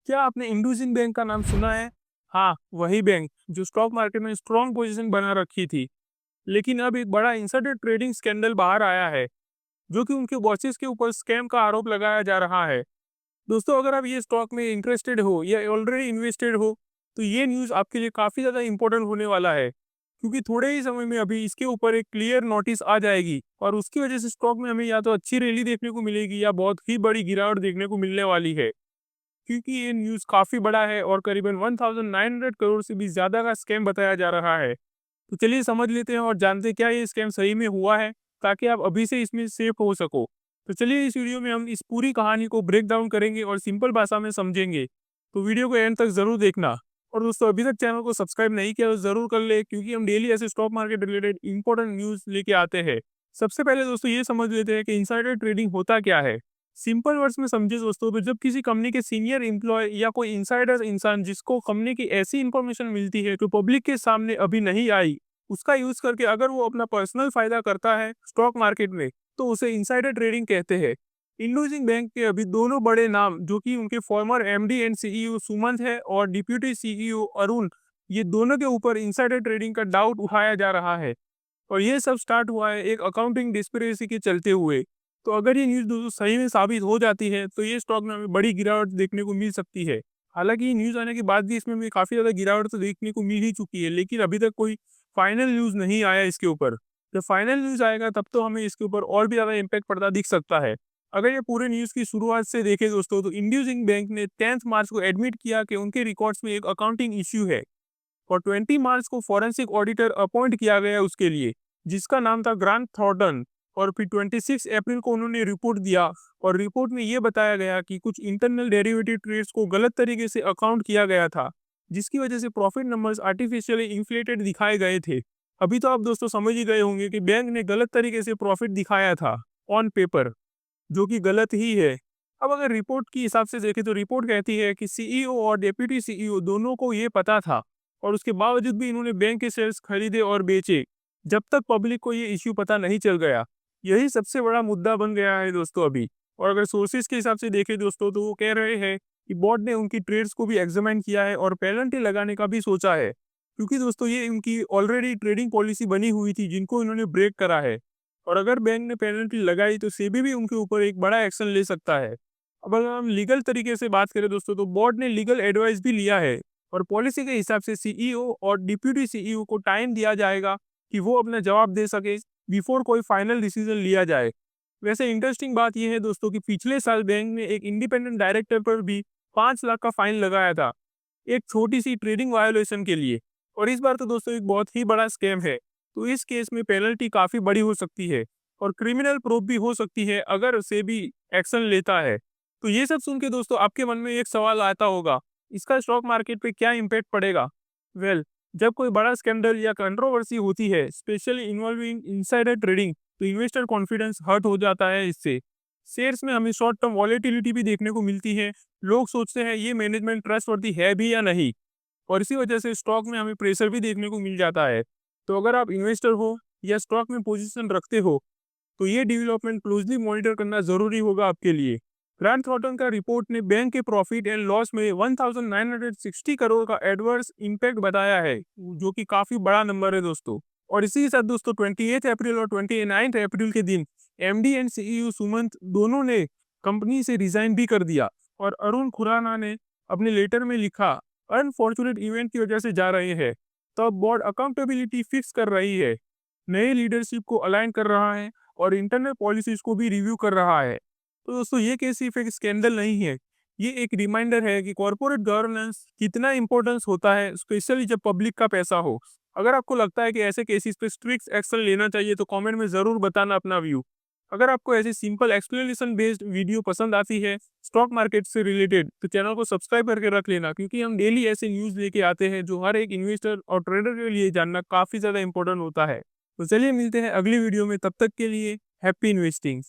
क्या आपने इंडसइंड बैंक का नाम सुना है? हाँ, वही बैंक जो स्टॉक मार्केट में स्ट्रॉन्ग पोजीशन बना रखी थी। लेकिन अब एक बड़ा इंसाइडर ट्रेडिंग स्कैंडल बाहर आया है, जो कि उनके बॉसेस के ऊपर स्कैम का आरोप लगाया जा रहा है। दोस्तों, अगर आप ये स्टॉक में इंटरेस्टेड हो या ऑलरेडी इन्वेस्टेड हो, तो ये न्यूज़ आपके लिए काफ़ी ज़्यादा इंपॉर्टेंट होने वाला है। क्योंकि थोड़े ही समय में अभी इसके ऊपर एक क्लियर नोटिस आ जाएगी और उसकी वजह से स्टॉक में हमें या तो अच्छी रैली देखने को मिलेगी या बहुत ही बड़ी गिरावट देखने को मिलने वाली है। क्योंकि ये न्यूज़ काफ़ी बड़ा है और करीबन 1900 करोड़ से भी ज़्यादा का स्कैम बताया जा रहा है। तो चलिए समझ लेते हैं और जानते हैं क्या ये स्कैम सही में हुआ है, ताकि आप अभी से इसमें सेफ हो सको। तो चलिए इस वीडियो में हम इस पूरी कहानी को ब्रेक डाउन करेंगे और सिंपल भाषा में समझेंगे। तो वीडियो को एंड तक ज़रूर देखना। और दोस्तों, अभी तक चैनल को सब्सक्राइब नहीं किया तो ज़रूर कर ले, क्योंकि हम डेली ऐसे stock market related important news लेके आते हैं। सबसे पहले दोस्तों ये समझ लेते हैं कि इनसाइडर ट्रेडिंग होता क्या है। सिंपल वर्ड्स में समझे दोस्तों, तो जब किसी कंपनी के सीनियर एम्प्लॉय या कोई इनसाइडर इंसान जिसको कंपनी की ऐसी इंफॉर्मेशन मिलती है जो पब्लिक के सामने अभी नहीं आई, उसका यूज करके अगर वो अपना पर्सनल फायदा करता है स्टॉक मार्केट में, तो उसे इनसाइडर ट्रेडिंग कहते हैं। इंडसइंड बैंक के अभी दोनों बड़े नाम, जो कि उनके farmer MD and CEO Sumant है और डिप्यूटी सीईओ अरुण, ये दोनों के ऊपर इनसाइडर ट्रेडिंग का डाउट उठाया जा रहा है। और ये सब स्टार्ट हुआ है एक अकाउंटिंग डिस्पेरेसी के चलते हुए। तो अगर ये न्यूज़ दोस्तों सही में साबित हो जाती है, तो ये स्टॉक में हमें बड़ी गिरावट देखने को मिल सकती है। हालाँकि ये न्यूज़ आने के बाद भी इसमें हमें काफ़ी ज़्यादा गिरावट तो देखने को मिल ही चुकी है, लेकिन अभी तक कोई फाइनल न्यूज़ नहीं आया इसके ऊपर। जब फाइनल न्यूज़ आएगा तब तो हमें इसके ऊपर और भी ज़्यादा इम्पैक्ट पड़ता दिख सकता है। अगर ये पूरे न्यूज़ की शुरुआत से देखें दोस्तों, तो इंडसइंड बैंक ने 10 मार्च को एडमिट किया कि उनके रिकॉर्ड्स में एक अकाउंटिंग इश्यू है। और 20 मार्च को फॉरेंसिक ऑडिटर अपॉइंट किया गया उसके लिए, जिसका नाम था ग्रांट थॉर्टन। और फिर 26 अप्रैल को उन्होंने रिपोर्ट दिया और रिपोर्ट में ये बताया गया कि कुछ इंटरनल डेरिवेटिव ट्रेड्स को गलत तरीके से अकाउंट किया गया था, जिसकी वजह से प्रॉफिट नंबर्स आर्टिफिशियली इन्फ्लेटेड दिखाए गए थे। अभी तो आप दोस्तों समझ ही गए होंगे कि बैंक ने गलत तरीके से प्रॉफिट दिखाया था ऑन पेपर, जो कि गलत ही है। अब अगर रिपोर्ट की हिसाब से देखें, तो रिपोर्ट कहती है कि सीईओ और डेप्यूटी सीईओ दोनों को ये पता था और उसके बावजूद भी इन्होंने बैंक के शेयर्स खरीदे और बेचे, जब तक पब्लिक को ये इश्यू पता नहीं चल गया। यही सबसे बड़ा मुद्दा बन गया है दोस्तों अभी। और अगर सोर्सेज के हिसाब से देखें दोस्तों, तो वो कह रहे हैं कि बोर्ड ने उनकी ट्रेड्स को भी एग्जामिन किया है और पेनल्टी लगाने का भी सोचा है, क्योंकि दोस्तों ये उनकी ऑलरेडी ट्रेडिंग पॉलिसी बनी हुई थी जिनको इन्होंने ब्रेक करा है। और अगर बैंक ने पेनल्टी लगाई तो सेबी भी उनके ऊपर एक बड़ा एक्शन ले सकता है। अब अगर हम लीगल तरीके से बात करें दोस्तों, तो बोर्ड ने लीगल एडवाइस भी लिया है और पॉलिसी के हिसाब से सीईओ और डिप्यूटी सीईओ को टाइम दिया जाएगा कि वो अपना जवाब दे सके बिफोर कोई फाइनल डिसीजन लिया जाए। वैसे इंटरेस्टिंग बात यह है दोस्तों कि पिछले साल बैंक ने एक इंडिपेंडेंट डायरेक्टर पर भी 5 लाख का फाइन लगाया था, एक छोटी सी ट्रेडिंग वायोलेशन के लिए। और इस बार तो दोस्तों एक बहुत ही बड़ा स्कैम है, तो इस केस में पेनल्टी काफ़ी बड़ी हो सकती है और क्रिमिनल प्रूफ भी हो सकती है अगर सेबी एक्शन लेता है। तो ये सब सुन के दोस्तों आपके मन में एक सवाल आता होगा, इसका स्टॉक मार्केट पे क्या इम्पैक्ट पड़ेगा? वेल, जब कोई बड़ा स्कैंडल या कंट्रोवर्सी होती है, स्पेशली इन्वॉल्विंग इनसाइडर ट्रेडिंग, तो इन्वेस्टर कॉन्फिडेंस हर्ट हो जाता है इससे। शेयर्स में हमें शॉर्ट टर्म वॉलेटिलिटी भी देखने को मिलती है। लोग सोचते हैं ये मैनेजमेंट ट्रस्टवर्दी है भी या नहीं, और इसी वजह से स्टॉक में हमें प्रेशर भी देखने को मिल जाता है। तो अगर आप इन्वेस्टर हो या स्टॉक में पोजीशन रखते हो, तो ये डेवलपमेंट क्लोजली मॉनिटर करना ज़रूरी होगा आपके लिए। ग्रांट थॉर्टन का रिपोर्ट ने बैंक के प्रॉफिट एंड लॉस में 1960 करोड़ का एडवर्स इम्पैक्ट बताया है, जो कि काफ़ी बड़ा नंबर है दोस्तों। और इसी के साथ दोस्तों 28 अप्रैल और 29 अप्रैल के दिन एमडी एंड सीईओ सुमंत दोनों ने कंपनी से रिजाइन भी कर दिया। और अरुण खुराना ने अपने लेटर में लिखा, अनफॉर्चुनेट इवेंट की वजह से जा रहे हैं। तब बोर्ड अकाउंटेबिलिटी फिक्स कर रही है, नए लीडरशिप को अलाइन कर रहा है और इंटरनल पॉलिसीज को भी रिव्यू कर रहा है। तो दोस्तों ये केस सिर्फ एक स्कैंडल नहीं है, ये एक रिमाइंडर है कि कॉर्पोरेट गवर्नेंस कितना इंपॉर्टेंस होता है, स्पेशली जब पब्लिक का पैसा हो। अगर आपको लगता है कि ऐसे केसेस पे स्ट्रिक्ट एक्शन लेना चाहिए, तो कमेंट में ज़रूर बताना अपना व्यू। अगर आपको ऐसी सिंपल एक्सप्लेनेशन बेस्ड वीडियो पसंद आती है स्टॉक मार्केट से रिलेटेड, तो चैनल को सब्सक्राइब करके रख लेना, क्योंकि हम डेली ऐसे न्यूज़ लेके आते हैं जो हर एक इन्वेस्टर और ट्रेडर के लिए जानना काफ़ी ज़्यादा इंपॉर्टेंट होता है। तो चलिए मिलते हैं अगली वीडियो में, तब तक के लिए हैप्पी इन्वेस्टिंग।